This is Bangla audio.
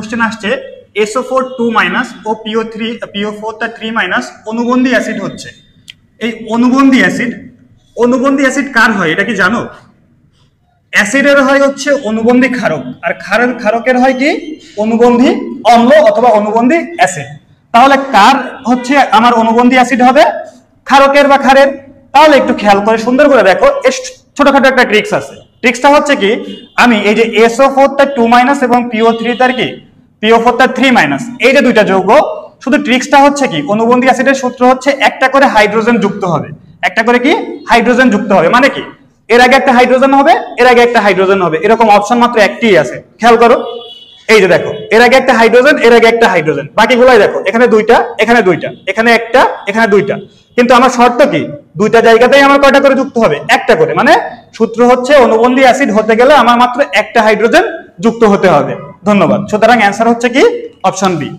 কোশ্চেন আসছে SO4 2- ও PO4 টা 3- অনুবন্ধী অ্যাসিড হচ্ছে। এই অনুবন্ধী অ্যাসিড কার হয় এটা কি জানো? অ্যাসিডের হয় হচ্ছে অনুবন্ধী ক্ষারক, আর ক্ষারকের হয় কি অনুবন্ধী অম্ল অথবা অনুবন্ধী অ্যাসিড। তাহলে কার হচ্ছে আমার অনুবন্ধী অ্যাসিড হবে? ক্ষারকের বা ক্ষারের। তাহলে একটু খেয়াল করে সুন্দর করে দেখো, ছোটখাটো একটা ট্রিক্স আছে। ট্রিক্সটা হচ্ছে কি, আমি এই যে SO4 টা 2- এবং PO3 টার কি PO4 টা 3- এই যে দুইটা যৌগ, শুধু ট্রিক্সটা হচ্ছে কি অনুবন্ধী অ্যাসিডের সূত্র হচ্ছে একটা করে হাইড্রোজেন যুক্ত হবে, একটা করে কি হাইড্রোজেন যুক্ত হবে। মানে কি এর আগে একটা হাইড্রোজেন হবে, এর আগে একটা হাইড্রোজেন হবে, এরকম অপশন মাত্র একটিই আছে। খেয়াল করো, এই যে দেখো এর আগে একটা হাইড্রোজেন, এর আগে একটা হাইড্রোজেন, বাকিগুলাই দেখো এখানে দুইটা, এখানে দুইটা, এখানে একটা, এখানে দুইটা। কিন্তু আমার শর্ত কি দুইটা জায়গাতেই আমার কয়টা করে যুক্ত হবে? একটা করে। মানে সূত্র হচ্ছে অনুবন্ধী অ্যাসিড হতে গেলে আমার মাত্র একটা হাইড্রোজেন যুক্ত হতে হবে। ধন্যবাদ। সুতরাং অ্যান্সার হচ্ছে কি অপশন বি।